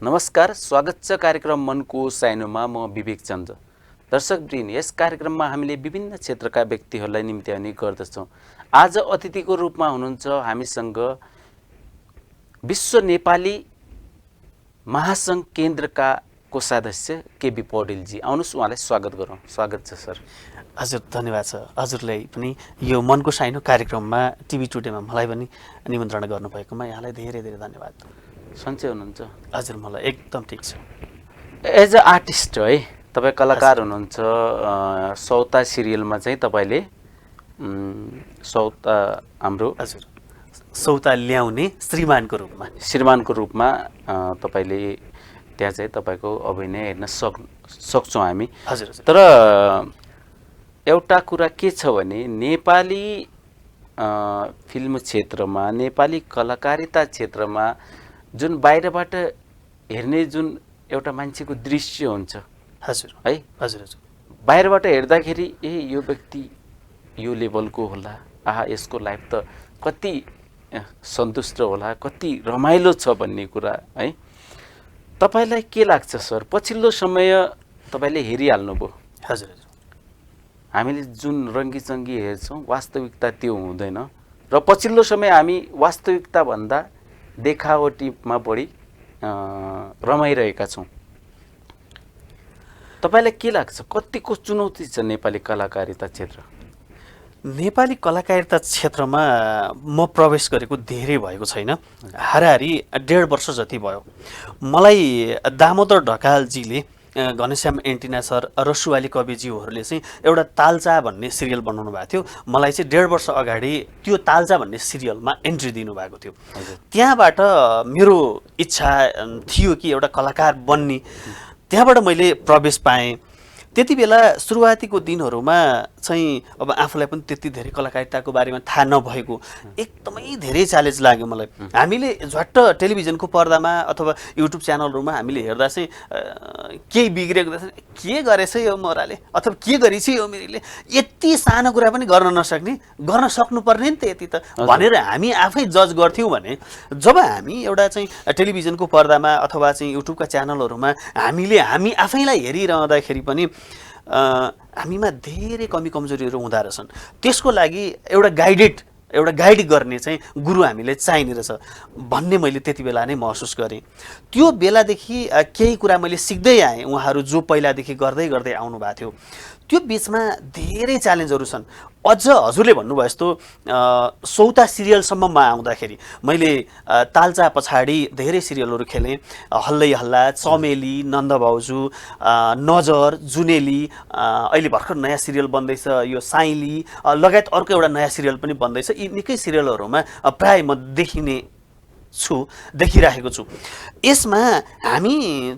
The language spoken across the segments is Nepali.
नमस्कार, स्वागत छ कार्यक्रम मनको साइनोमा। म विवेक चन्द। दर्शकवृन्द, यस कार्यक्रममा हामीले विभिन्न क्षेत्रका व्यक्तिहरूलाई निम्त्याउने गर्दछौँ। आज अतिथिको रूपमा हुनुहुन्छ हामीसँग विश्व नेपाली महासङ्घ केन्द्रका कोषाध्यक्ष केबी पौडेलजी। आउनुहोस्, उहाँलाई स्वागत गरौँ। स्वागत छ सर। हजुर, धन्यवाद छ। हजुरलाई पनि यो मनको साइनो कार्यक्रममा टिभी टुडेमा मलाई पनि निमन्त्रणा गर्नुभएकोमा यहाँलाई धेरै धेरै धन्यवाद। सन्चै हुनुहुन्छ? हजुर, मलाई एकदम ठिक छ। एज अ आर्टिस्ट है, तपाईँ कलाकार हुनुहुन्छ। सौता सिरियलमा चाहिँ तपाईँले सौता हाम्रो हजुर सौता ल्याउने श्रीमानको रूपमा तपाईँले त्यहाँ चाहिँ तपाईँको अभिनय हेर्न सक्छौँ हामी। हजुर। तर एउटा कुरा के छ भने नेपाली फिल्म क्षेत्रमा, नेपाली कलाकारिता क्षेत्रमा जुन बाहिरबाट हेर्ने जुन एउटा मान्छेको दृश्य हुन्छ, हजुर है, हजुर, बाहिरबाट हेर्दाखेरि यो व्यक्ति यो लेभलको होला, आहा यसको लाइफ त कति सन्तुष्ट होला, कति रमाइलो छ भन्ने कुरा है। तपाईँलाई के लाग्छ सर? पछिल्लो समय तपाईँले हेरिहाल्नुभयो। हजुर, हामीले जुन रङ्गीचङ्गी हेर्छौँ वास्तविकता त्यो हुँदैन र पछिल्लो समय हामी वास्तविकता भन्दा देखावटीमा बढी रमाइरहेका छौँ। तपाईँलाई के लाग्छ, कतिको चुनौती छ नेपाली कलाकारिता क्षेत्र? नेपाली कलाकारिता क्षेत्रमा म प्रवेश गरेको धेरै भएको छैन। हाराहारी 1.5 वर्ष जति भयो। मलाई दामोदर ढकालजीले, घनश्याम एन्टिना सर, रसुवाली कविज्यूहरूले चाहिँ एउटा तालचा भन्ने सिरियल बनाउनु भएको थियो। मलाई चाहिँ 1.5 वर्ष अगाडि त्यो तालचा भन्ने सिरियलमा एन्ट्री दिनुभएको थियो। त्यहाँबाट मेरो इच्छा थियो कि एउटा कलाकार बन्ने। त्यहाँबाट मैले प्रवेश पाएँ। त्यति बेला सुरुवातीको दिनहरूमा चाहिँ अब आफूलाई पनि त्यति धेरै कलाकारिताको बारेमा थाहा नभएको एकदमै धेरै च्यालेन्ज लाग्यो मलाई। हामीले झट्ट टेलिभिजनको पर्दामा अथवा युट्युब च्यानलहरूमा हामीले हेर्दा चाहिँ केही बिग्रेको देख्छ, के गरेछ यो मोराले अथवा के गरेछ यो मेरीले, यति सानो कुरा पनि गर्न नसक्ने, गर्न सक्नुपर्ने नि त यति त भनेर हामी आफै जज गर्थ्यौँ भने जब हामी एउटा चाहिँ टेलिभिजनको पर्दामा अथवा चाहिँ युट्युबका च्यानलहरूमा हामी आफैलाई हेरिरहँदाखेरि पनि हामीमा धेरै कमी कमजोरीहरू हुँदो रहेछन्। त्यसको लागि एउटा गाइड गर्ने चाहिँ गुरु हामीले चाहिने रहेछ भन्ने मैले त्यति बेला नै महसुस गरेँ। त्यो बेलादेखि केही कुरा मैले सिक्दै आएँ। उहाँहरू जो पहिलादेखि गर्दै गर्दै आउनु भएको थियो, त्यो बिचमा धेरै च्यालेन्जहरू छन्। अझ हजुरले भन्नुभयो जस्तो सौता सिरियलसम्ममा आउँदाखेरि मैले तालचा पछाडि धेरै सिरियलहरू खेलेँ। हल्लै हल्ला, चमेली, नन्द भाउजू, नजर, जुनेली, अहिले भर्खर नयाँ सिरियल बन्दैछ यो साइली, लगायत अर्को एउटा नयाँ सिरियल पनि बन्दैछ। यी निकै सिरियलहरूमा प्राय म देखिरहेको छु। यसमा हामी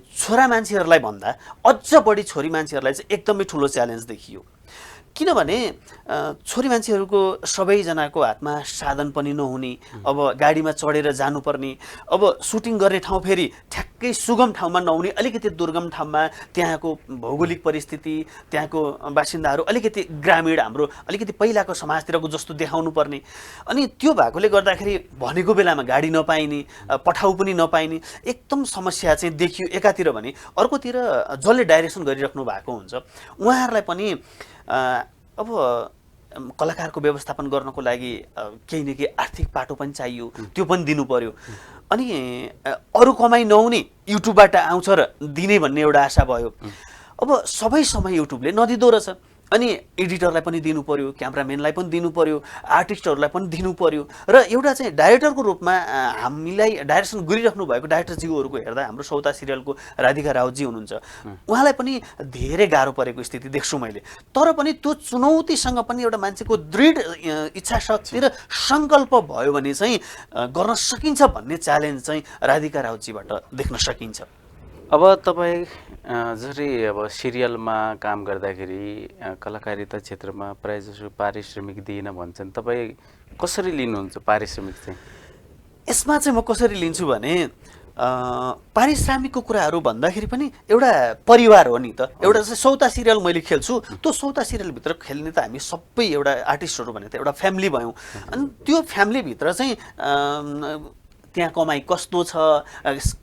छोरा मान्छेहरूलाई भन्दा अझ बढी छोरी मान्छेहरूलाई चाहिँ एकदमै ठुलो च्यालेन्ज देखियो। किनभने छोरी मान्छेहरूको सबैजनाको हातमा साधन पनि नहुने, अब गाडीमा चढेर जानुपर्ने, अब सुटिङ गर्ने ठाउँ फेरि ठ्याक्कै सुगम ठाउँमा नहुने, अलिकति दुर्गम ठाउँमा, त्यहाँको भौगोलिक परिस्थिति, त्यहाँको बासिन्दाहरू अलिकति ग्रामीण, हाम्रो अलिकति पहिलाको समाजतिरको जस्तो देखाउनु पर्ने। अनि त्यो भएकोले गर्दाखेरि भनेको बेलामा गाडी नपाइने, पठाउ पनि नपाइने एकदम समस्या चाहिँ देखियो एकातिर भने। अर्कोतिर जसले डाइरेक्सन गरिराख्नु भएको हुन्छ उहाँहरूलाई पनि अब कलाकारको व्यवस्थापन गर्नको लागि केही न केही आर्थिक पाटो पनि चाहियो, त्यो पनि दिनु पर्यो। अनि अरू कमाइ नहुने युट्युबबाट आउँछ र दिने भन्ने एउटा आशा भयो। अब सबै समय युट्युबले नदिँदो रहेछ। अनि एडिटरलाई पनि दिनु पर्यो, क्यामराम्यानलाई पनि दिनु पर्यो, आर्टिस्टहरूलाई पनि दिनु पर्यो। र एउटा चाहिँ डाइरेक्टरको रूपमा हामीलाई डाइरेक्सन गरिराख्नु भएको डाइरेक्टरज्यूहरूको हेर्दा हाम्रो सौता सिरियलको राधिका राउतजी हुनुहुन्छ, उहाँलाई पनि धेरै गाह्रो परेको स्थिति देख्छु मैले। तर पनि त्यो चुनौतीसँग पनि एउटा मान्छेको दृढ इच्छा शक्ति र सङ्कल्प भयो भने चाहिँ गर्न सकिन्छ भन्ने च्यालेन्ज चाहिँ राधिका राउतजीबाट देख्न सकिन्छ। अब तपाईँ जसरी अब सिरियलमा काम गर्दाखेरि कलाकारिता क्षेत्रमा प्रायःजसो पारिश्रमिक दिएन भन्छन्, तपाईँ कसरी लिनुहुन्छ पारिश्रमिक चाहिँ? यसमा चाहिँ म कसरी लिन्छु भने पारिश्रमिकको कुराहरू भन्दाखेरि पनि एउटा परिवार हो नि त। एउटा चाहिँ सौता सिरियल मैले खेल्छु, त्यो सौता सिरियलभित्र खेल्ने त हामी सबै एउटा आर्टिस्टहरू भने त एउटा फ्यामिली भयौँ। अनि त्यो फ्यामिलीभित्र चाहिँ त्यहाँ कमाइ कस्तो छ,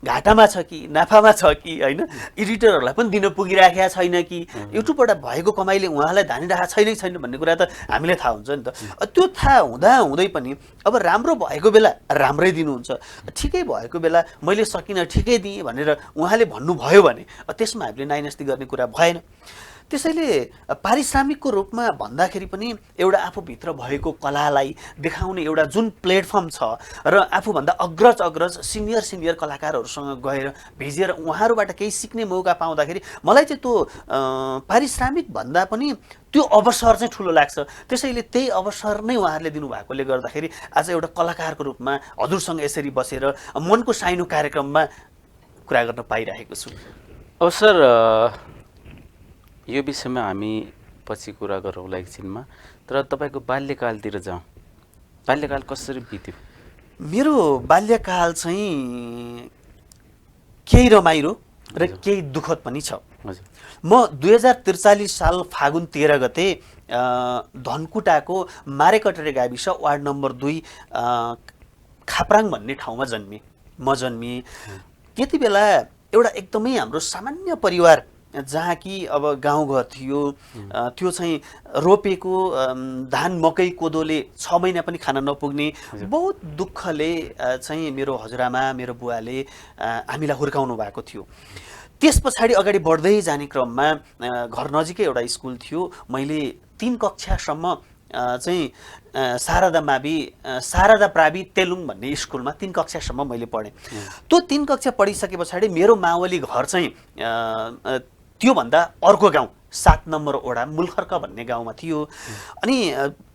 घाटामा छ कि नाफामा छ कि होइन, एडिटरहरूलाई पनि दिन पुगिराखेका छैन कि, युट्युबबाट भएको कमाइले उहाँलाई धानिरहेको छैन भन्ने कुरा त हामीलाई थाहा हुन्छ नि त। त्यो थाहा हुँदै पनि अब राम्रो भएको बेला राम्रै दिनुहुन्छ, ठिकै भएको बेला मैले सकिनँ ठिकै दिएँ भनेर उहाँले भन्नुभयो भने त्यसमा हामीले नाइनास्ती गर्ने कुरा भएन। त्यसैले पारिश्रमिकको रूपमा भन्दाखेरि पनि एउटा आफूभित्र भएको कलालाई देखाउने एउटा जुन प्लेटफर्म छ र आफूभन्दा अग्रज सिनियर कलाकारहरूसँग गएर भिजेर उहाँहरूबाट केही सिक्ने मौका पाउँदाखेरि मलाई चाहिँ त्यो पारिश्रमिक भन्दा पनि त्यो अवसर चाहिँ ठुलो लाग्छ। त्यसैले त्यही अवसर नै उहाँहरूले दिनुभएकोले गर्दाखेरि आज एउटा कलाकारको रूपमा हजुरसँग यसरी बसेर मनको साइनो कार्यक्रममा कुरा गर्न पाइरहेको छु। अब सर यो विषयमा हामी पछि कुरा गरौँला एकछिनमा, तर तपाईँको बाल्यकालतिर जाउँ। बाल्यकाल कसरी बित्यो? मेरो बाल्यकाल चाहिँ केही रमाइलो र केही दुःखद पनि छ। म 2043 साल फागुन 13 गते धनकुटाको मारेकटरे गाविस वार्ड नम्बर 2 खाप्राङ भन्ने ठाउँमा म जन्मिएँ। त्यति बेला एउटा एकदमै हाम्रो सामान्य परिवार, जहाँ कि अब गाउँघर थियो, त्यो चाहिँ रोपेको धान मकै कोदोले 6 महिना पनि खान नपुग्ने, बहुत दुःखले चाहिँ मेरो हजुरआमा मेरो बुवाले हामीलाई हुर्काउनु भएको थियो। त्यस पछाडि अगाडि बढ्दै जाने क्रममा घर नजिकै एउटा स्कुल थियो। मैले 3 कक्षासम्म चाहिँ शारदा प्रावि तेलुङ भन्ने स्कुलमा 3 कक्षासम्म मैले पढेँ। त्यो 3 कक्षा पढिसके पछाडि मेरो मावली घर चाहिँ त्योभन्दा अर्को गाउँ 7 नम्बर वडा मुलखर्क भन्ने गाउँमा थियो। अनि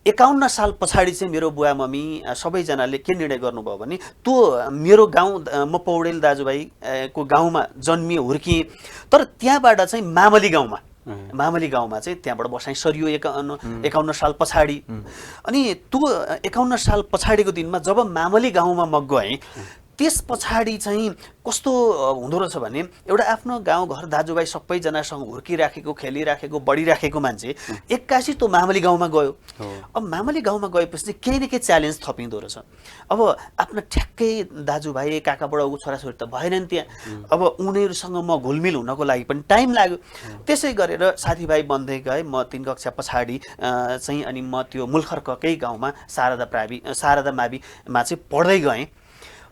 51 साल पछाडि चाहिँ मेरो बुवा मम्मी सबैजनाले के निर्णय गर्नुभयो भने त्यो मेरो गाउँ म पौडेल दाजुभाइको गाउँमा जन्मिए हुर्किएँ, तर त्यहाँबाट चाहिँ मामली गाउँमा चाहिँ त्यहाँबाट बसाइ सरियो 51 साल पछाडि। अनि त्यो 51 साल पछाडिको दिनमा जब मामली गाउँमा म गएँ, त्यस पछाडि चाहिँ कस्तो हुँदो रहेछ भने एउटा आफ्नो गाउँघर दाजुभाइ सबैजनासँग हुर्किराखेको खेलिराखेको बढिराखेको मान्छे एक्कासी त्यो मामली गाउँमा गयो। अब मामली गाउँमा गएपछि चाहिँ केही न केही च्यालेन्ज थपिँदो रहेछ। अब आफ्ना ठ्याक्कै दाजुभाइ काका बुढाको छोराछोरी त भएनन् त्यहाँ। अब उनीहरूसँग म घुलमिल हुनको लागि पनि टाइम लाग्यो। त्यसै गरेर साथीभाइ बन्दै गए। म 3 कक्षा पछाडि चाहिँ अनि म त्यो मुलखर्ककै गाउँमा शारदा माविमा चाहिँ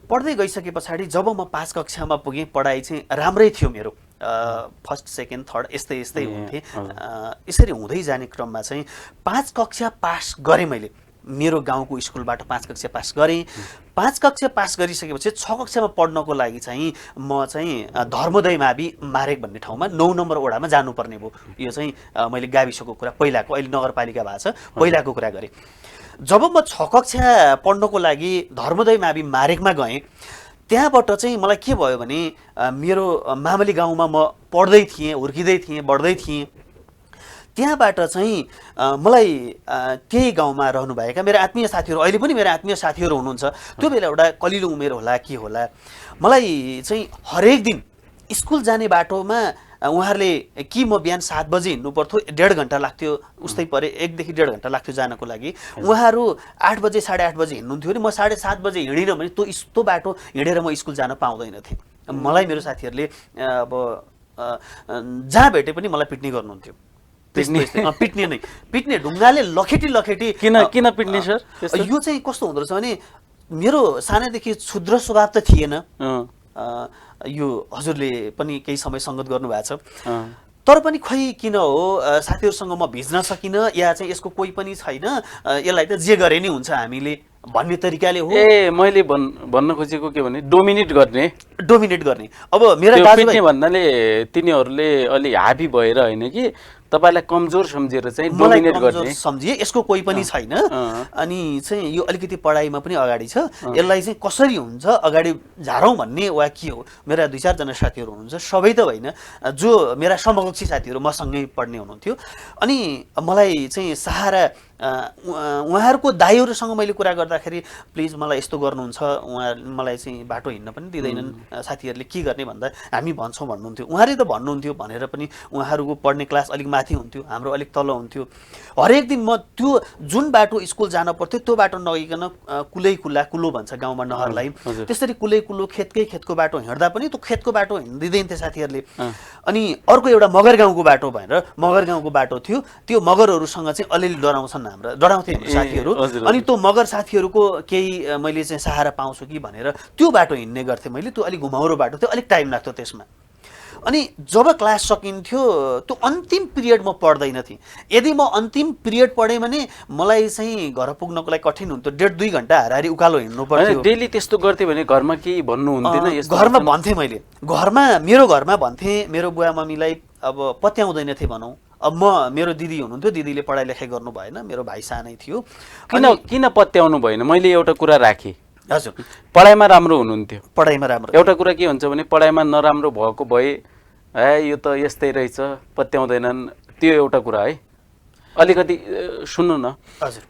पढ्दै गइसके पछाडि जब म 5 कक्षामा पुगेँ, पढाइ चाहिँ राम्रै थियो मेरो, फर्स्ट सेकेन्ड थर्ड यस्तै हुन्थे। यसरी हुँदै जाने क्रममा चाहिँ 5 कक्षा पास गरेँ मैले। मेरो गाउँको स्कुलबाट 5 कक्षा पास गरेँ। 5 कक्षा पास गरिसकेपछि 6 कक्षामा पढ्नको लागि चाहिँ म चाहिँ धर्मोदय मावि मारेक भन्ने ठाउँमा 9 नम्बर वडामा जानुपर्ने भयो। यो चाहिँ मैले गाविसको कुरा पहिलाको, अहिले नगरपालिका भएको छ, पहिलाको कुरा गरेँ। जब म 6 कक्षा पढ्नको लागि धर्मोदय मावि मारेकमा गएँ, त्यहाँबाट चाहिँ मलाई के भयो भने मेरो मामली गाउँमा म पढ्दै थिएँ, हुर्किँदै थिएँ, बढ्दै थिएँ। त्यहाँबाट चाहिँ मलाई त्यही गाउँमा रहनुभएका मेरो आत्मीय साथीहरू, अहिले पनि मेरो आत्मीय साथीहरू हुनुहुन्छ। त्यो बेला एउटा कलिलो उमेर होला के होला, मलाई चाहिँ हरेक दिन स्कुल जाने बाटोमा उहाँहरूले कि म बिहान 7 बजे हिँड्नु पर्थ्यो, 1.5 घन्टा लाग्थ्यो, उस्तै परे 1 देखि 1.5 घन्टा लाग्थ्यो जानको लागि। उहाँहरू 8 बजे 8:30 बजे हिँड्नुहुन्थ्यो भने म 7:30 बजे हिँडिनँ भने त्यो बाटो हिँडेर म स्कुल जान पाउँदैन थिएँ। मलाई मेरो साथीहरूले अब जहाँ भेटे पनि मलाई पिट्ने गर्नुहुन्थ्यो। पिट्ने ढुङ्गाले लखेटी किन पिट्ने सर? यो चाहिँ कस्तो हुँदो रहेछ भने मेरो सानैदेखि क्षुद्र स्वभाव त थिएन। यो हजुरले पनि केही समय सङ्गत गर्नुभएको छ, तर पनि खोइ किन हो साथीहरूसँग म भिज्न सकिनँ, या चाहिँ यसको कोही पनि छैन, यसलाई त जे गरे नि हुन्छ हामीले भन्ने तरिकाले हो। मैले भन्न खोजेको के भने डोमिनेट गर्ने। अब मेरा दाजुभाइ भन्नाले तिनीहरूले अलि हाबी भएर होइन कि तपाईलाई कमजोर सम्झेर चाहिँ डोमिनेट गर्ने सम्झिए, यसको कोही पनि छैन। अनि चाहिँ यो अलिकति पढाइमा पनि अगाडि छ, यसलाई चाहिँ कसरी हुन्छ अगाडि झारौँ भन्ने वा के हो। मेरा 2-4 जना साथीहरू हुनुहुन्छ, सबै त होइन, जो मेरा समकक्षी साथीहरू मसँगै पढ्ने हुनुहुन्थ्यो। अनि मलाई चाहिँ सहारा उहाँहरूको दाइहरूसँग मैले कुरा गर्दाखेरि प्लिज मलाई यस्तो गर्नुहुन्छ, उहाँ मलाई चाहिँ बाटो हिँड्न पनि दिँदैनन्, साथीहरूले के गर्ने भन्दा हामी भन्छौँ भन्नुहुन्थ्यो। उहाँले त भन्नुहुन्थ्यो भनेर पनि उहाँहरूको पढ्ने क्लास अलिक माथि हुन्थ्यो, हाम्रो अलिक तल हुन्थ्यो। हरेक दिन म त्यो जुन बाटो स्कुल जान पर्थ्यो त्यो बाटो नगइकन कुलो भन्छ गाउँमा नहरलाई, त्यसरी कुलो खेतको बाटो हिँड्दा पनि त्यो खेतको बाटो हिँड्दिँदैन थिए साथीहरूले। अनि अर्को एउटा मगर गाउँको बाटो भनेर मगर गाउँको बाटो थियो, त्यो मगरहरूसँग चाहिँ अलिअलि डराउँथे हाम्रो साथीहरू। अनि त्यो मगर साथीहरूको केही मैले चाहिँ सहारा पाउँछु कि भनेर त्यो बाटो हिँड्ने गर्थेँ मैले। त्यो अलिक घुमाउरो बाटो थियो, अलिक टाइम लाग्थ्यो त्यसमा। अनि जब क्लास सकिन्थ्यो त्यो अन्तिम पिरियड म पढ्दैन थिएँ। यदि म अन्तिम पिरियड पढेँ भने मलाई चाहिँ घर पुग्नको लागि कठिन हुन्थ्यो, 1.5-2 घन्टा हाराहारी उकालो हिँड्नु पर्थ्यो। डेली त्यस्तो गर्थ्यो भने घरमा केही भन्नु हुन्थेन? घरमा भन्थेँ मैले, मेरो घरमा भन्थेँ, मेरो बुवा मम्मीलाई अब पत्याउँदैन थिएँ भनौँ। अब मेरो दिदी हुनुहुन्थ्यो, दिदीले पढाइ लेखाइ गर्नु भएन, मेरो भाइ सानै थियो। किन पत्याउनु भएन? मैले एउटा कुरा राखेँ। हजुर, पढाइमा राम्रो हुनुहुन्थ्यो। पढाइमा राम्रो। एउटा कुरा के हुन्छ भने पढाइमा नराम्रो भएको भए यो त यस्तै रहेछ पत्याउँदैनन्, त्यो एउटा कुरा है। अलिकति सुन्नु न। हजुर,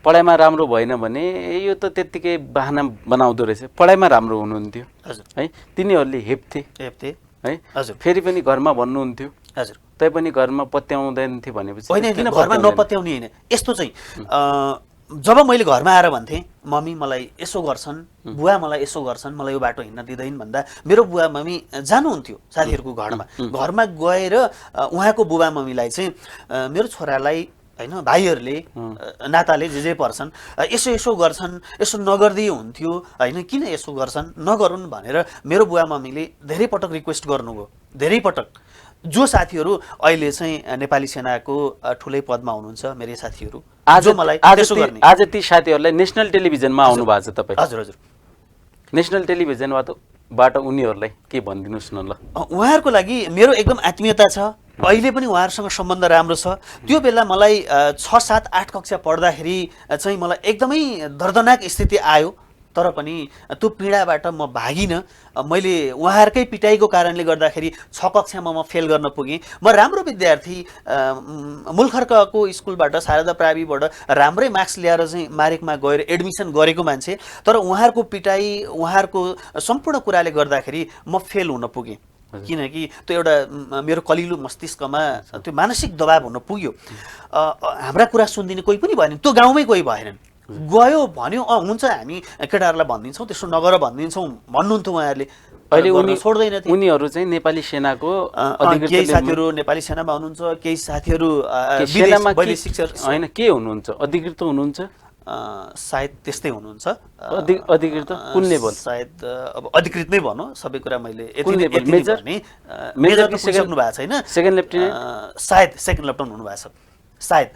पढाइमा राम्रो भएन भने यो त त्यत्तिकै बाहना बनाउँदो रहेछ। पढाइमा राम्रो हुनुहुन्थ्यो है, तिनीहरूले हेप्थे है। हजुर, फेरि पनि घरमा भन्नुहुन्थ्यो। हजुर, तैपनि घरमा पत्याउँदैन थियो भनेपछि होइन, घरमा नपत्याउने होइन। यस्तो चाहिँ जब मैले घरमा आएर भन्थेँ मम्मी मलाई यसो गर्छन्, बुवा मलाई यसो गर्छन्, मलाई यो बाटो हिँड्न दिँदैन भन्दा मेरो बुवा मम्मी जानुहुन्थ्यो साथीहरूको घरमा गएर उहाँको बुबा मम्मीलाई चाहिँ मेरो छोरालाई होइन भाइहरूले नाताले जे पर्छन् यसो गर्छन्, यसो नगर्दै हुन्थ्यो होइन, किन यसो गर्छन्, नगरून् भनेर मेरो बुवा मम्मीले धेरै पटक रिक्वेस्ट गर्नुभयो, धेरै पटक। जो साथीहरू अहिले चाहिँ नेपाली सेनाको ठुलै पदमा हुनुहुन्छ मेरै साथीहरू, आज ती साथीहरूलाई नेसनल टेलिभिजनमा आउनु भएको छ तपाईँ? हजुर, हजुर, नेसनल टेलिभिजनबाट उनीहरूलाई के भनिदिनुहोस् न ल। उहाँहरूको लागि मेरो एकदम आत्मीयता छ, अहिले पनि उहाँहरूसँग सम्बन्ध राम्रो छ। त्यो बेला मलाई 6, 7, 8 कक्षा पढ्दाखेरि चाहिँ मलाई एकदमै दर्दनाक स्थिति आयो, तर पनि त्यो पीडाबाट म भागिनँ। मैले उहाँहरूकै पिटाइको कारणले गर्दाखेरि 6 कक्षामा म फेल गर्न पुगेँ। म राम्रो विद्यार्थी, मुलखर्कको स्कुलबाट शारदा प्राविबाट राम्रै मार्क्स ल्याएर चाहिँ मारेकमा गएर एडमिसन गरेको मान्छे, तर उहाँहरूको पिटाइ, उहाँहरूको सम्पूर्ण कुराले गर्दाखेरि म फेल हुन पुगेँ। किनकि त्यो एउटा मेरो कलिलो मस्तिष्कमा त्यो मानसिक दबाब हुन पुग्यो। हाम्रा कुरा सुनिदिने कोही पनि भएन, त्यो गाउँमै कोही भएनन्। गयो भन्यो हुन्छ हामी केटाहरूलाई भनिदिन्छौँ, त्यसो नगर भनिदिन्छौँ भन्नुहुन्थ्यो उहाँहरूले। अहिले छोड्दैन, उनीहरू चाहिँ नेपाली सेनाको केही साथीहरू नेपाली सेनामा हुनुहुन्छ, केही साथीहरू होइन के हुनुहुन्छ, अधिकृत हुनुहुन्छ, सायद त्यस्तै हुनुहुन्छ। अधिकृत कुन लेभल? सायद अब अधिकृत नै भनौँ, सबै कुरा मैले मेजर पुगिसक्नु भएको छैन, सेकेन्ड लेफ्टिनेन्ट सायद सेकेन्ड लेफ्टिनेन्ट हुनुभएको छ सायद।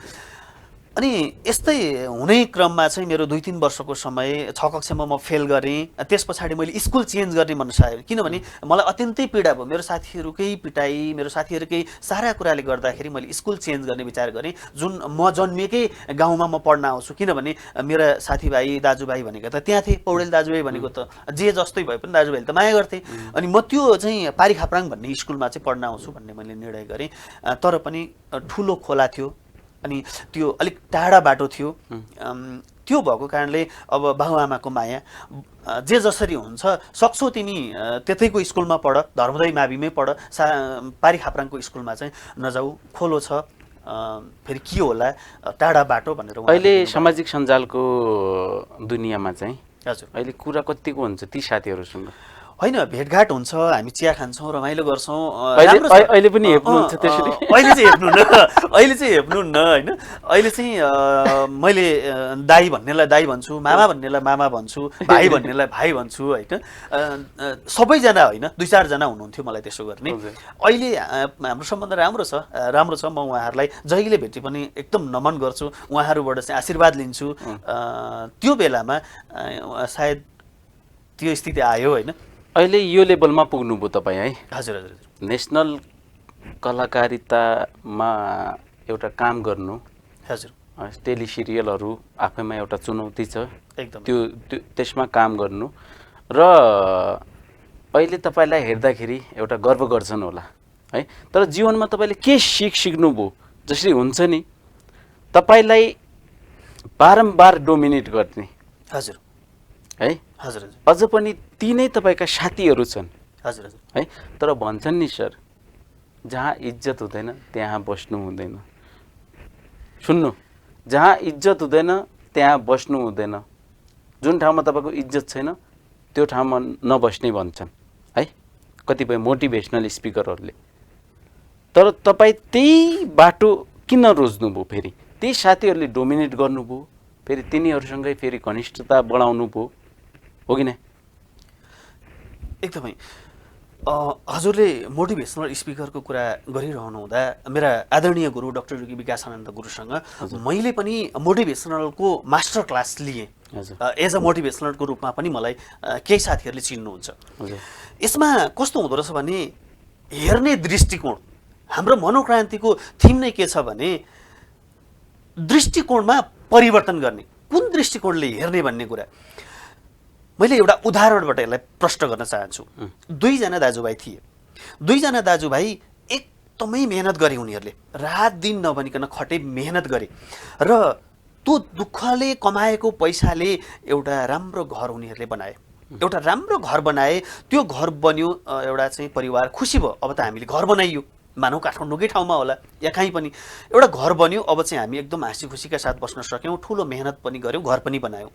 अनि यस्तै हुने क्रममा चाहिँ मेरो 2-3 वर्षको समय 6 कक्षामा म फेल गरेँ। त्यस पछाडि मैले स्कुल चेन्ज गर्ने मन सायो, किनभने मलाई अत्यन्तै पीडा भयो। मेरो साथीहरूकै पिटाइ, मेरो साथीहरूकै सारा कुराले गर्दाखेरि मैले स्कुल चेन्ज गर्ने विचार गरेँ। जुन म जन्मिएकै गाउँमा म पढ्न आउँछु, किनभने मेरा साथीभाइ दाजुभाइ भनेको त त्यहाँ थिए। पौडेल दाजुभाइ भनेको त जे जस्तै भए पनि दाजुभाइले त माया गर्थे। अनि म त्यो चाहिँ पारी खाप्राङ भन्ने स्कुलमा चाहिँ पढ्न आउँछु भन्ने मैले निर्णय गरेँ। तर पनि ठुलो खोला थियो, अनि त्यो अलिक टाढा बाटो थियो। त्यो भएको कारणले अब बाबुआमाको माया जे जसरी हुन्छ सक्छौ तिमी त्यतैको स्कुलमा पढ, धर्मोदय माविमै पढ, पारी खाप्राङको स्कुलमा चाहिँ नजाऊ, खोलो छ, फेरि के होला टाढा बाटो भनेर। अहिले सामाजिक सञ्जालको दुनियाँमा चाहिँ हजुर अहिले कुरा कतिको हुन्छ ती साथीहरूसँग? होइन, भेटघाट हुन्छ, हामी चिया खान्छौँ, रमाइलो गर्छौँ। अहिले पनि हेप्नुहुन्छ त्यसरी? अहिले चाहिँ हेप्नुहुन्न होइन। अहिले चाहिँ मैले दाई भन्नेलाई दाई भन्छु, मामा भन्नेलाई मामा भन्छु, भाइ भन्नेलाई भाइ भन्छु होइन। सबैजना होइन, 2-4 जना हुनुहुन्थ्यो मलाई त्यसो गर्ने। अहिले हाम्रो सम्बन्ध राम्रो छ। म उहाँहरूलाई जहिले भेटे पनि एकदम नमन गर्छु, उहाँहरूबाट चाहिँ आशीर्वाद लिन्छु। त्यो बेलामा सायद त्यो स्थिति आयो होइन। अहिले यो लेभलमा पुग्नुभयो तपाईँ है? हजुर, हजुर, नेसनल कलाकारितामा एउटा काम गर्नु, हजुर, टेलिसिरियलहरू आफैमा एउटा चुनौती छ, एकदम त्यो त्यसमा काम गर्नु। र अहिले तपाईँलाई हेर्दाखेरि एउटा गर्व गर्छन् होला है, तर जीवनमा तपाईँले के सिक्नुभयो? जसरी हुन्छ नि, तपाईँलाई बारम्बार डोमिनेट गर्ने हजुर है, हजुर हजुर अझ पनि ती नै तपाईँका साथीहरू छन् हजुर हजुर है। तर भन्छन् नि सर, जहाँ इज्जत हुँदैन त्यहाँ बस्नु हुँदैन। सुन्नु, जहाँ इज्जत हुँदैन त्यहाँ बस्नु हुँदैन। जुन ठाउँमा तपाईँको इज्जत छैन त्यो ठाउँमा नबस्ने भन्छन् है कतिपय मोटिभेसनल स्पिकरहरूले। तर तपाईँ त्यही बाटो किन रोज्नुभयो? फेरि त्यही साथीहरूले डोमिनेट गर्नुभयो, फेरि तिनीहरूसँगै फेरि घनिष्ठता बढाउनु भयो, हो कि नै? एकदमै हजुरले मोटिभेसनल स्पिकरको कुरा गरिरहनु हुँदा मेरा आदरणीय गुरु डाक्टर योगी विकासानन्द गुरुसँग मैले पनि मोटिभेसनलको मास्टर क्लास लिएँ। एज अ मोटिभेसनलको रूपमा पनि मलाई केही साथीहरूले चिन्नुहुन्छ। यसमा कस्तो हुँदो रहेछ भने हेर्ने दृष्टिकोण, हाम्रो मनोक्रान्तिको थिम नै के छ भने दृष्टिकोणमा परिवर्तन गर्ने, कुन दृष्टिकोणले हेर्ने भन्ने कुरा। मैले एउटा उदाहरणबाट यसलाई प्रश्न गर्न चाहन्छु। दुईजना दाजुभाइ थिए। दुईजना दाजुभाइ एकदमै मेहनत गरे, उनीहरूले रात दिन नभनिकन खटे, मेहनत गरे र त्यो दुःखले कमाएको पैसाले एउटा राम्रो घर उनीहरूले बनाए। एउटा राम्रो घर बनाए, त्यो घर बन्यो, एउटा चाहिँ परिवार खुसी भयो। अब त हामीले घर बनाइयो, मानौँ काठमाडौँकै ठाउँमा होला या कहीँ पनि एउटा घर बन्यो। अब चाहिँ हामी एकदम हाँसी खुसीका साथ बस्न सक्यौँ, ठुलो मेहनत पनि गऱ्यौँ, घर पनि बनायौँ।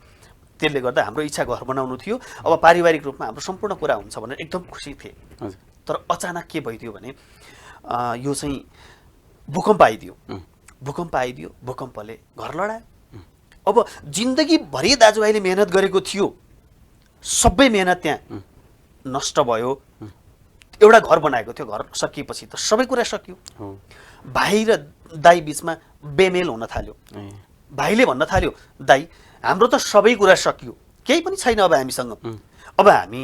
त्यसले गर्दा हाम्रो इच्छा घर बनाउनु थियो। अब पारिवारिक रूपमा हाम्रो सम्पूर्ण कुरा हुन्छ भनेर एकदम खुसी थिए। तर अचानक के भइदियो भने यो चाहिँ भूकम्प आइदियो। भूकम्प आइदियो, भूकम्पले घर लडायो। अब जिन्दगीभरि दाजुभाइले मेहनत गरेको थियो, सबै मेहनत त्यहाँ नष्ट भयो। एउटा घर बनाएको थियो, घर सकिएपछि त सबै कुरा सकियो। भाइ र दाइ बिचमा बेमेल हुन थाल्यो। भाइले भन्न थाल्यो, दाइ हाम्रो त सबै कुरा सकियो, केही पनि छैन अब हामीसँग, अब हामी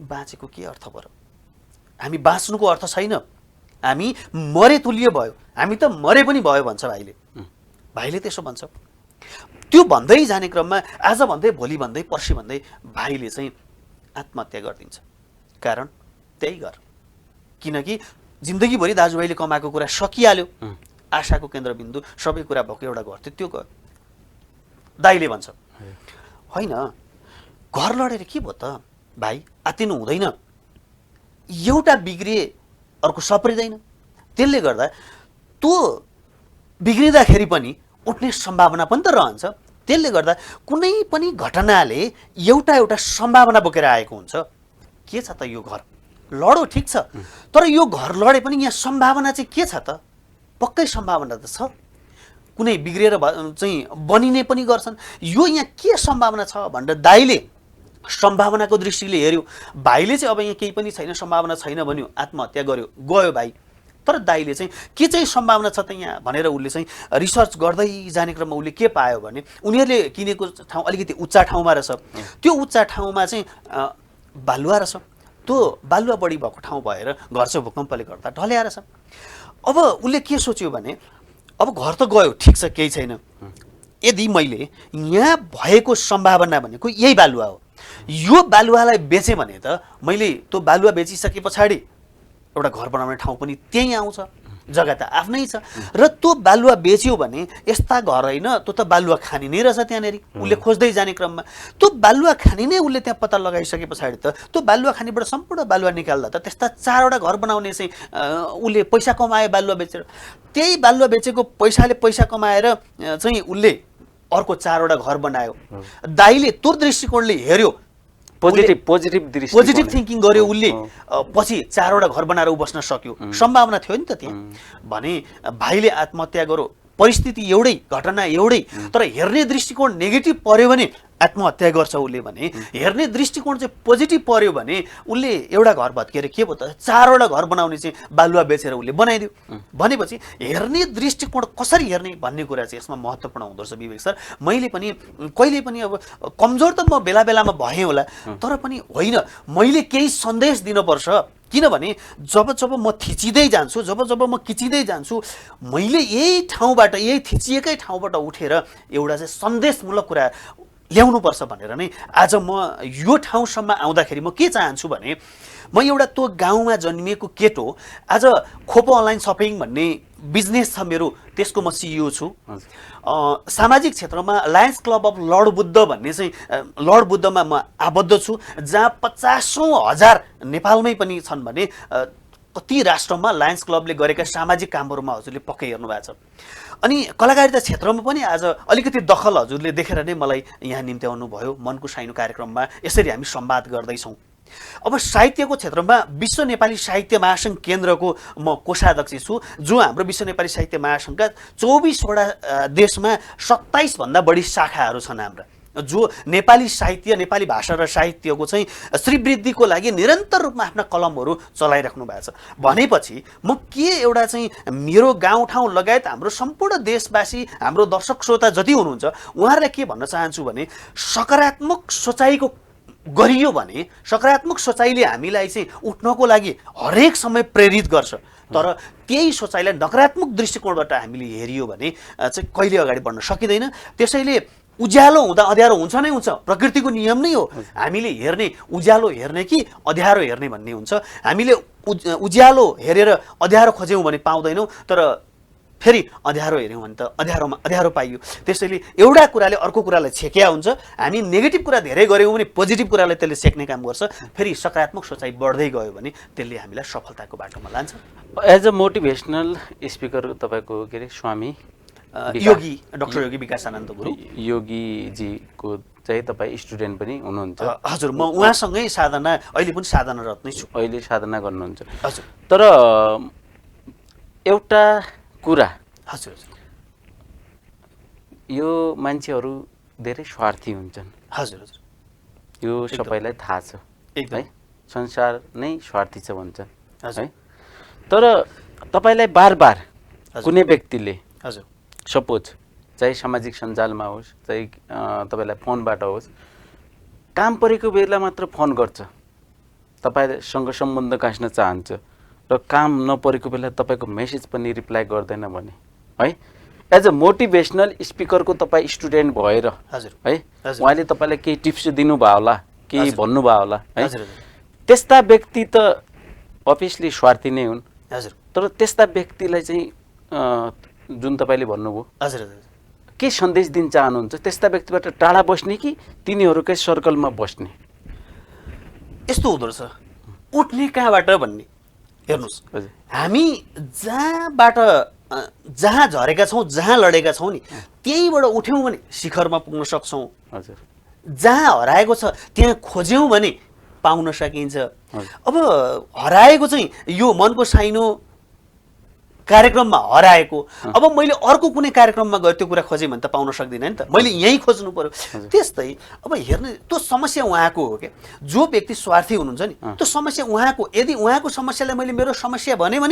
बाँचेको के अर्थ भयो? हामी बाँच्नुको अर्थ छैन, हामी मरे तुल्य भयो, हामी त मरे पनि भयो भन्छ भाइले। भाइले त्यसो भन्छ। त्यो भन्दै जाने क्रममा आज भन्दै भोलि भन्दै पर्सि भन्दै भाइले चाहिँ आत्महत्या गरिदिन्छ। कारण त्यही घर, किनकि जिन्दगीभरि दाजुभाइले कमाएको कुरा सकिहाल्यो। आशाको केन्द्रबिन्दु सबै कुरा भएको एउटा घर थियो, त्यो घर। दाइले भन्छ, होइन घर लडेर के भयो त भाइ, आत्तिनु हुँदैन, एउटा बिग्रिए अर्को सप्रिँदैन। त्यसले गर्दा त्यो बिग्रिँदाखेरि पनि उठ्ने सम्भावना पनि त रहन्छ। त्यसले गर्दा कुनै पनि घटनाले एउटा एउटा सम्भावना बोकेर आएको हुन्छ। के छ त यो घर लडो ठिक छ, तर यो घर लडे पनि यहाँ सम्भावना चाहिँ के छ त? पक्कै सम्भावना त छ, कुनै बिग्रिएर चाहिँ बनिने पनि गर्छन्। यो यहाँ के सम्भावना छ भनेर दाइले सम्भावनाको दृष्टिले हेऱ्यो। भाइले चाहिँ अब यहाँ केही पनि छैन, सम्भावना छैन भन्यो, आत्महत्या गर्यो, गयो भाइ। तर दाइले चाहिँ के चाहिँ सम्भावना छ त यहाँ भनेर उसले चाहिँ रिसर्च गर्दै जाने क्रममा उसले के पायो भने उनीहरूले किनेको ठाउँ अलिकति उच्चा ठाउँमा रहेछ। त्यो उच्चा ठाउँमा चाहिँ बालुवा रहेछ। त्यो बालुवा बढी भएको ठाउँ भएर घर चाहिँ भूकम्पले गर्दा ढल्या रहेछ। अब उसले के सोच्यो भने अब घर त गयो, ठिक छ, केही छैन, यदि मैले यहाँ भएको सम्भावना भनेको यही बालुवा हो, यो बालुवालाई बेचेँ भने त मैले त्यो बालुवा बेचिसके पछाडि एउटा घर बनाउने ठाउँ पनि त्यहीँ आउँछ, जग्गा त आफ्नै छ। र त्यो बालुवा बेच्यो भने यस्ता घर होइन, त्यो त बालुवा खानी नै रहेछ त्यहाँनिर। उसले खोज्दै जाने क्रममा त्यो बालुवा खानी नै उसले त्यहाँ पत्ता लगाइसके पछाडि त त्यो बालुवा खानीबाट सम्पूर्ण बालुवा निकाल्दा त त्यस्ता 4वटा घर बनाउने चाहिँ उसले पैसा कमायो बालुवा बेचेर। त्यही बालुवा बेचेको पैसाले पैसा कमाएर चाहिँ उसले अर्को 4वटा घर बनायो। दाइले त्यो दृष्टिकोणले हेऱ्यो, पोजिटिभ थिङ्किङ गर्यो उसले, पछि 4वटा घर बनाएर ऊ बस्न सक्यो। सम्भावना थियो नि त त्यहाँ। भने भाइले आत्महत्या गर्यो, परिस्थिति एउटै, घटना एउटै, तर हेर्ने दृष्टिकोण नेगेटिभ पर्यो भने आत्महत्या गर्छ उसले। भने हेर्ने दृष्टिकोण चाहिँ पोजिटिभ पर्यो भने उसले एउटा घर भत्किएर के भयो त 4वटा घर बनाउने चाहिँ बालुवा बेचेर उसले बनाइदियो। भनेपछि हेर्ने दृष्टिकोण कसरी हेर्ने भन्ने कुरा चाहिँ यसमा महत्त्वपूर्ण हुँदो रहेछ विवेक सर। मैले पनि कहिले पनि अब कमजोर त म बेला बेलामा भएँ होला, तर पनि होइन, मैले केही सन्देश दिनुपर्छ। किनभने जब जब म थिचिँदै जान्छु, जब जब म किचिँदै जान्छु, मैले यही ठाउँबाट, यही थिचिएकै ठाउँबाट उठेर एउटा चाहिँ सन्देशमूलक कुरा ल्याउनुपर्छ भनेर नै आज म यो ठाउँसम्म आउँदाखेरि म के चाहन्छु भने म एउटा त्यो गाउँमा जन्मिएको केटो आज खोपो अनलाइन सपिङ भन्ने बिजनेस छ मेरो, त्यसको म सिइओ छु। सामाजिक क्षेत्रमा lions club of lord Buddha भन्ने चाहिँ लर्ड बुद्धमा म आबद्ध छु, जहाँ 50,000 नेपालमै पनि छन् भने कति राष्ट्रमा लायन्स क्लबले गरेका सामाजिक कामहरूमा हजुरले पक्कै हेर्नु भएको छ। अनि कलाकारिता क्षेत्रमा पनि आज अलिकति दखल हजुरले देखेर नै मलाई यहाँ निम्त्याउनु भयो। मनको साइनो कार्यक्रममा यसरी हामी संवाद गर्दैछौँ। अब साहित्यको क्षेत्रमा विश्व नेपाली साहित्य महासङ्घ केन्द्रको म कोषाध्यक्ष छु, जो हाम्रो विश्व नेपाली साहित्य महासङ्घका 24वटा देशमा 27 भन्दा बढी शाखाहरू छन् हाम्रा, जो नेपाली साहित्य नेपाली भाषा र साहित्यको चाहिँ श्रीवृद्धिको लागि निरन्तर रूपमा आफ्ना कलमहरू चलाइराख्नु भएको छ। भनेपछि म के एउटा चाहिँ मेरो गाउँठाउँ लगायत हाम्रो सम्पूर्ण देशवासी हाम्रो दर्शक श्रोता जति हुनुहुन्छ उहाँहरूलाई के भन्न चाहन्छु भने सकारात्मक सोचाइको गरियो भने सकारात्मक सोचाइले हामीलाई चाहिँ उठ्नको लागि हरेक समय प्रेरित गर्छ। तर त्यही सोचाइलाई नकारात्मक दृष्टिकोणबाट हामीले हेरियो भने चाहिँ कहिले अगाडि बढ्न सकिँदैन। त्यसैले उज्यालो हुँदा अँध्यारो हुन्छ नै हुन्छ, प्रकृतिको नियम नै हो। हामीले हेर्ने उज्यालो हेर्ने कि अँध्यारो हेर्ने भन्ने हुन्छ। हामीले उज्यालो हेरेर अँध्यारो खोज्यौँ भने पाउँदैनौँ, तर फेरि अँध्यारो हेऱ्यौँ भने त अँध्यारो पाइयो। त्यसैले एउटा कुराले अर्को कुरालाई छेक्या हुन्छ। हामी नेगेटिभ कुरा धेरै गऱ्यौँ भने पोजिटिभ कुरालाई त्यसले छेक्ने काम गर्छ। फेरि सकारात्मक सोचाइ बढ्दै गयो भने त्यसले हामीलाई सफलताको बाटोमा लान्छ। एज अ मोटिभेसनल स्पिकर तपाईँको के अरे स्वामी योगी डाक्टर योगी विकासानन्द गुरु योगीजीको चाहिँ तपाईँ स्टुडेन्ट पनि हुनुहुन्छ? हजुर, म उहाँसँगै साधना अहिले पनि साधनारत नै छु। अहिले साधना गर्नुहुन्छ? हजुर। तर एउटा कुरा, हजुर, यो मान्छेहरू धेरै स्वार्थी हुन्छन्। हजुर हजुर, यो सबैलाई थाहा छ है, संसार नै स्वार्थी छ भन्छन् है। तर तपाईँलाई बार बार कुनै व्यक्तिले हजुर सपोज चाहे सामाजिक सञ्जालमा होस् चाहे तपाईँलाई फोनबाट होस्, काम परेको बेला मात्र फोन गर्छ, तपाईँसँग सम्बन्ध गाँच्न चाहन्छ र काम नपरेको बेला तपाईँको मेसेज पनि रिप्लाई गर्दैन भने है, एज अ मोटिभेसनल स्पिकरको तपाईँ स्टुडेन्ट भएर हजुर है, उहाँले तपाईँलाई केही टिप्स दिनुभयो होला, केही भन्नुभयो होला है। हजुर त्यस्ता व्यक्ति त अभियसली स्वार्थी नै हुन्। हजुर। तर त्यस्ता व्यक्तिलाई चाहिँ जुन तपाईँले भन्नुभयो, हजुर, के सन्देश दिन चाहनुहुन्छ? त्यस्ता व्यक्तिबाट टाढा बस्ने कि तिनीहरूकै सर्कलमा बस्ने? यस्तो हुँदो रहेछ, उठ्ने कहाँबाट भन्ने। हेर्नुहोस्, हामी जहाँ झरेका छौँ, जहाँ लडेका छौँ नि, त्यहीँबाट उठ्यौँ भने शिखरमा पुग्न सक्छौँ। हजुर। जहाँ हराएको छ त्यहाँ खोज्यौँ भने पाउन सकिन्छ। अब हराएको चाहिँ यो मनको साइनो कार्यक्रममा हराएको, अब मैले अर्को कुनै कार्यक्रममा गएर त्यो कुरा खोजेँ भने त पाउन सक्दिनँ नि त, मैले यहीँ खोज्नु पर्यो। त्यस्तै अब हेर्ने त्यो समस्या उहाँको हो क्या। जो व्यक्ति स्वार्थी हुनुहुन्छ नि, त्यो समस्या उहाँको। यदि उहाँको समस्यालाई मैले मेरो समस्या भने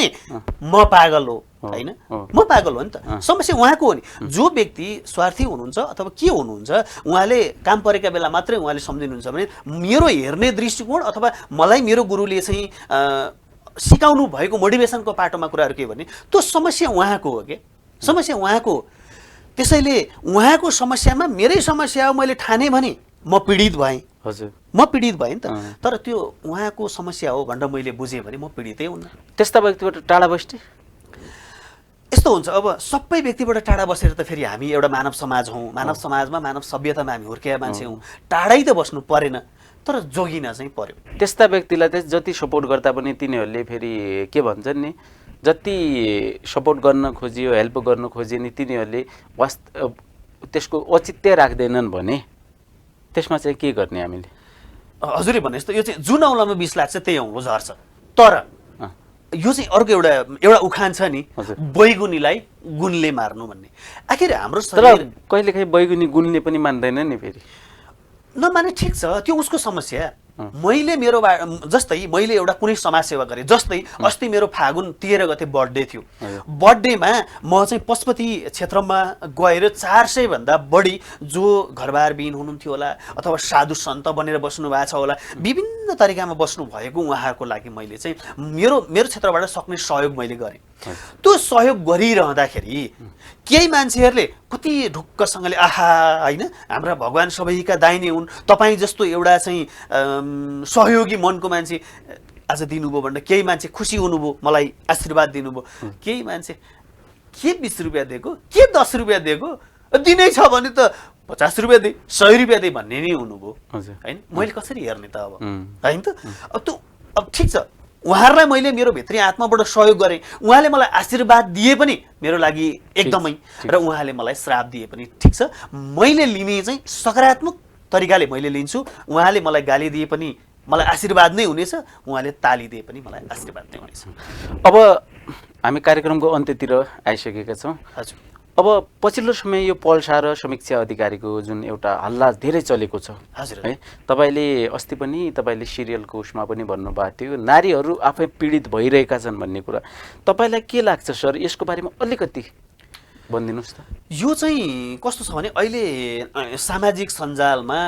म पागल हो होइन, म पागल हो नि त, समस्या उहाँको हो नि। जो व्यक्ति स्वार्थी हुनुहुन्छ अथवा के हुनुहुन्छ, उहाँले काम परेका बेला मात्रै उहाँले सम्झिनुहुन्छ भने मेरो हेर्ने दृष्टिकोण अथवा मलाई मेरो गुरुले चाहिँ सिकाउनु भएको मोटिभेसनको पाटोमा कुराहरू के भने त्यो समस्या उहाँको हो के, समस्या उहाँको हो। त्यसैले उहाँको समस्यामा मेरै समस्या हो मैले ठाने भने म पीडित भएँ। हजुर, म पीडित भएँ नि त। तर त्यो उहाँको समस्या हो भनेर मैले बुझेँ भने म पीडितै हुन्न। त्यस्ता व्यक्तिबाट टाढा बस्ने यस्तो हुन्छ। अब सबै व्यक्तिबाट टाढा बसेर त फेरि हामी एउटा मानव समाज हौँ, मानव समाजमा मानव सभ्यतामा हामी हुर्केका मान्छे हौँ, टाढै त बस्नु परेन, तर जोगिन चाहिँ पर्यो। त्यस्ता व्यक्तिलाई चाहिँ जति सपोर्ट गर्दा पनि तिनीहरूले फेरि के भन्छन् नि, जति सपोर्ट गर्न खोजियो हेल्प गर्न खोजियो नि तिनीहरूले त्यसको औचित्य राख्दैनन् भने त्यसमा चाहिँ के गर्ने हामीले? हजुरले भने जस्तो यो चाहिँ जुन औँलामा विष लाग्छ त्यही औँलो झर्छ। तर यो चाहिँ अर्को एउटा उखान छ नि, बैगुनीलाई गुणले मार्नु भन्ने। आखिर हाम्रो शरीर कहिलेकाहीँ बैगुनी गुणले पनि मान्दैन नि, फेरि नमाने ठिक छ, त्यो उसको समस्या। मैले मेरो जस्तै मैले एउटा कुनै समाजसेवा गरेँ, जस्तै अस्ति मेरो फागुन 13 गते बर्थडे थियो। बर्थडेमा म चाहिँ पशुपति क्षेत्रमा गएर 400 भन्दा बढी जो घरबारविहीन हुनुहुन्थ्यो होला अथवा साधु सन्त बनेर बस्नु भएको छ होला, विभिन्न तरिकामा बस्नु भएको उहाँहरूको लागि मैले चाहिँ मेरो क्षेत्रबाट सक्ने सहयोग मैले गरेँ। त्यो सहयोग गरिरहँदाखेरि केही मान्छेहरूले कति ढुक्कसँगले आहा होइन हाम्रा भगवान् सबैका दाहिने हुन्, तपाईँ जस्तो एउटा चाहिँ सहयोगी मनको मान्छे आज दिनुभयो भनेर केही मान्छे खुसी हुनुभयो, मलाई आशीर्वाद दिनुभयो। केही मान्छे के 20 रुपियाँ दिएको, के 10 रुपियाँ दिएको, दिनै छ भने त 50 रुपियाँ दे, 100 रुपियाँ दे भन्ने नै हुनुभयो होइन। मैले कसरी हेर्ने त अब होइन त। अब ठिक छ, उहाँहरूलाई मैले मेरो भित्री आत्माबाट सहयोग गरेँ, उहाँले मलाई आशीर्वाद दिए पनि मेरो लागि एकदमै, र उहाँले मलाई श्राप दिए पनि ठिक छ। मैले लिने चाहिँ सकारात्मक तरिकाले मैले लिन्छु। उहाँले मलाई गाली दिए पनि मलाई आशीर्वाद नै हुनेछ, उहाँले ताली दिए पनि मलाई आशीर्वाद नै हुनेछ। अब हामी कार्यक्रमको अन्त्यतिर आइसकेका छौँ। हजुर, अब पछिल्लो समय यो पल्सा र समीक्षा अधिकारीको जुन एउटा हल्ला धेरै चलेको छ हजुर है, तपाईँले अस्ति पनि तपाईँले सिरियलको उसमा पनि भन्नुभएको थियो नारीहरू आफै पीडित भइरहेका छन् भन्ने कुरा। तपाईँलाई के लाग्छ सर, यसको बारेमा अलिकति भनिदिनुहोस् त। यो चाहिँ कस्तो छ भने अहिले सामाजिक सञ्जालमा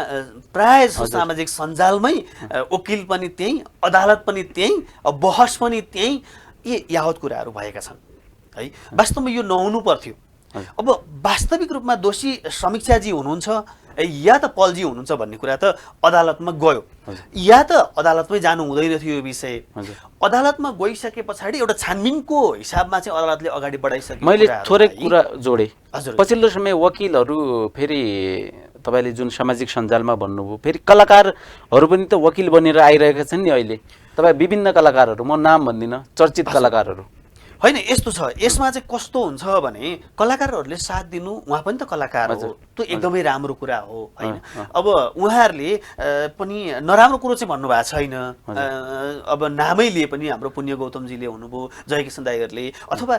प्राय जसो सामाजिक सञ्जालमै वकिल पनि त्यहीँ, अदालत पनि त्यहीँ, बहस पनि त्यहीँ, यी यावत कुराहरू भएका छन् है। वास्तवमा यो नहुनु पर्थ्यो। अब वास्तविक रूपमा दोषी समीक्षाजी हुनुहुन्छ या त पलजी हुनुहुन्छ भन्ने कुरा त अदालतमा गयो, या त अदालतमै जानु हुँदैन थियो यो विषय। अदालतमा गइसके पछाडि एउटा छानबिनको हिसाबमा चाहिँ अदालतले अगाडि बढाइसके। मैले थोरै कुरा जोडेँ। हजुर, पछिल्लो समय वकिलहरू फेरि तपाईँले जुन सामाजिक सञ्जालमा भन्नुभयो, फेरि कलाकारहरू पनि त वकिल बनेर आइरहेका छन् नि अहिले। तपाईँ विभिन्न कलाकारहरू, म नाम भन्दिनँ, चर्चित कलाकारहरू होइन। यस्तो छ, यसमा चाहिँ कस्तो हुन्छ भने कलाकारहरूले साथ दिनु, उहाँ पनि त कलाकार हो, त्यो एकदमै राम्रो कुरा हो होइन। अब उहाँहरूले पनि नराम्रो कुरो चाहिँ भन्नुभएको छैन। अब नामै लिए पनि हाम्रो पुण्य गौतमजीले हुनुभयो, जयकिशन दाईहरूले अथवा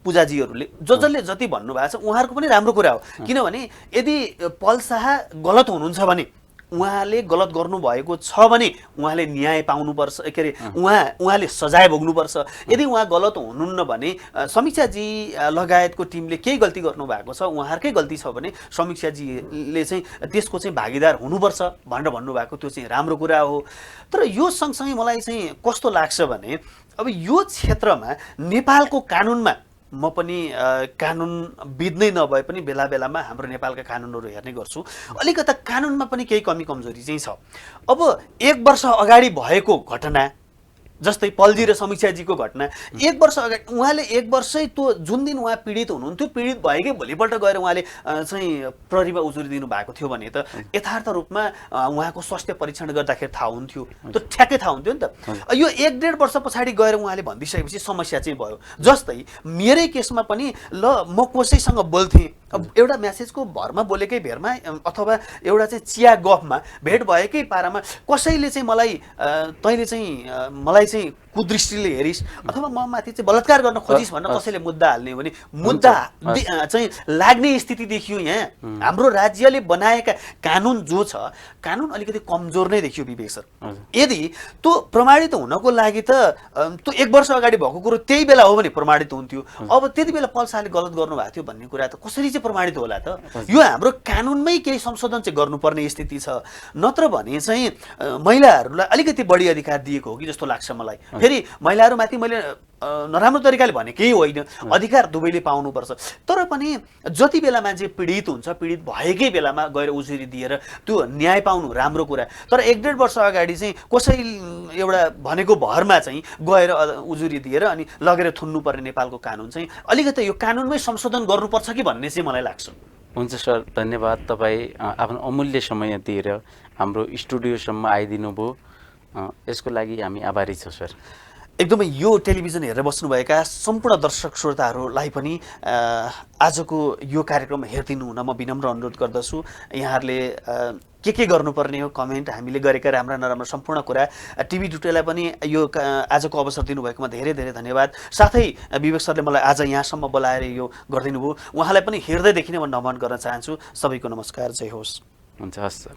पूजाजीहरूले जसले जति भन्नुभएको छ उहाँहरूको पनि राम्रो कुरा हो। किनभने यदि पल शाह गलत हुनुहुन्छ भने, उहाँले गलत गर्नुभएको छ भने उहाँले न्याय पाउनुपर्छ, के अरे उहाँले सजाय भोग्नुपर्छ। यदि उहाँ गलत हुनुहुन्न भने समीक्षाजी लगायतको टिमले केही गल्ती गर्नुभएको छ, उहाँहरूकै गल्ती छ भने समीक्षाजीले चाहिँ त्यसको चाहिँ भागीदार हुनुपर्छ भनेर भन्नुभएको, त्यो चाहिँ राम्रो कुरा हो। तर यो सँगसँगै मलाई चाहिँ कस्तो लाग्छ भने अब यो क्षेत्रमा नेपालको कानुनमा म पनि कानुनविद नै नभए पनि बेला बेलामा हाम्रो नेपालका कानुनहरू हेर्ने गर्छु। अलिकता कानुनमा पनि केही कमी कमजोरी चाहिँ छ। अब 1 वर्ष अगाडि भएको घटना, जस्तै पल्जी र समीक्षाजीको घटना, 1 वर्ष अगाडि उहाँले 1 वर्षै त्यो जुन दिन उहाँ पीडित हुनुहुन्थ्यो, पीडित भएकै भोलिपल्ट गएर उहाँले चाहिँ प्रहरीमा उजुरी दिनुभएको थियो भने त यथार्थ रूपमा उहाँको स्वास्थ्य परीक्षण गर्दाखेरि थाहा हुन्थ्यो, त्यो ठ्याक्कै थाहा हुन्थ्यो नि त। यो 1-1.5 वर्ष पछाडि गएर उहाँले भनिदिइसकेपछि समस्या चाहिँ भयो। जस्तै मेरै केसमा पनि ल म कसैसँग बोल्थेँ, अब एउटा म्यासेजको भरमा बोलेकै भेरमा अथवा एउटा चाहिँ चिया गफमा भेट भएकै पारामा कसैले चाहिँ मलाई तैँले चाहिँ मलाई चाहिँ कुदृष्टिले हेरिस् अथवा म माथि चाहिँ बलात्कार गर्न खोजिस् भनेर कसैले मुद्दा हाल्ने हो भने मुद्दा चाहिँ लाग्ने स्थिति देखियो। यहाँ हाम्रो राज्यले बनाएका कानुन जो छ, कानुन अलिकति कमजोर नै देखियो विवेक सर। यदि त्यो प्रमाणित हुनको लागि त त्यो 1 वर्ष अगाडि भएको कुरो त्यही बेला हो भने प्रमाणित हुन्थ्यो। अब त्यति बेला पल शाहले गलत गर्नुभएको थियो भन्ने कुरा त कसरी चाहिँ प्रमाणित होला त? यो हाम्रो कानुनमै केही संशोधन चाहिँ गर्नुपर्ने स्थिति छ। नत्र भने चाहिँ महिलाहरूलाई अलिकति बढी अधिकार दिएको हो कि जस्तो लाग्छ मलाई। फेरि महिलाहरूमाथि मैले नराम्रो तरिकाले भनेकै होइन, अधिकार दुवैले पाउनुपर्छ। तर पनि जति बेला मान्छे पीडित हुन्छ, पीडित भएकै बेलामा गएर उजुरी दिएर त्यो न्याय पाउनु राम्रो कुरा। तर 1-1.5 वर्ष अगाडि चाहिँ कसै एउटा भनेको भरमा चाहिँ गएर उजुरी दिएर अनि लगेर थुन्नुपर्ने नेपालको कानुन चाहिँ अलिकति यो कानुनमै संशोधन गर्नुपर्छ कि भन्ने चाहिँ मलाई लाग्छ। हुन्छ सर, धन्यवाद। तपाईँ आफ्नो अमूल्य समय दिएर हाम्रो स्टुडियोसम्म आइदिनु भयो, यसको लागि हामी आभारी छौँ सर। एकदमै यो टेलिभिजन हेरेर बस्नुभएका सम्पूर्ण दर्शक श्रोताहरूलाई पनि आजको यो कार्यक्रम हेरिदिनु हुन म विनम्र अनुरोध गर्दछु। यहाँहरूले के गर्नुपर्ने हो कमेन्ट, हामीले गरेका राम्रा नराम्रा सम्पूर्ण कुरा टिभी टुटेलाई पनि यो आजको अवसर दिनुभएकोमा धेरै धेरै धन्यवाद। साथै विवेक सरले मलाई आज यहाँसम्म बोलाएर यो गरिदिनु भयो, उहाँलाई पनि हृदयदेखि नै म नमन गर्न चाहन्छु। सबैको नमस्कार, जय होस्। हुन्छ, हस् सर।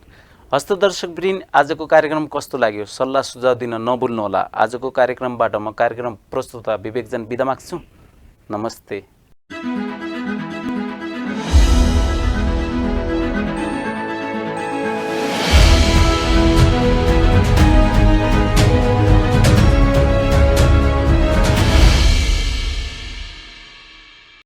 हस्त दर्शकवृन्द, आजको कार्यक्रम कस्तो लाग्यो सल्लाह सुझाव दिन नभुल्नुहोला। आजको कार्यक्रमबाट म कार्यक्रम प्रस्तुता विवेकजन बिदा माग्छु। नमस्ते।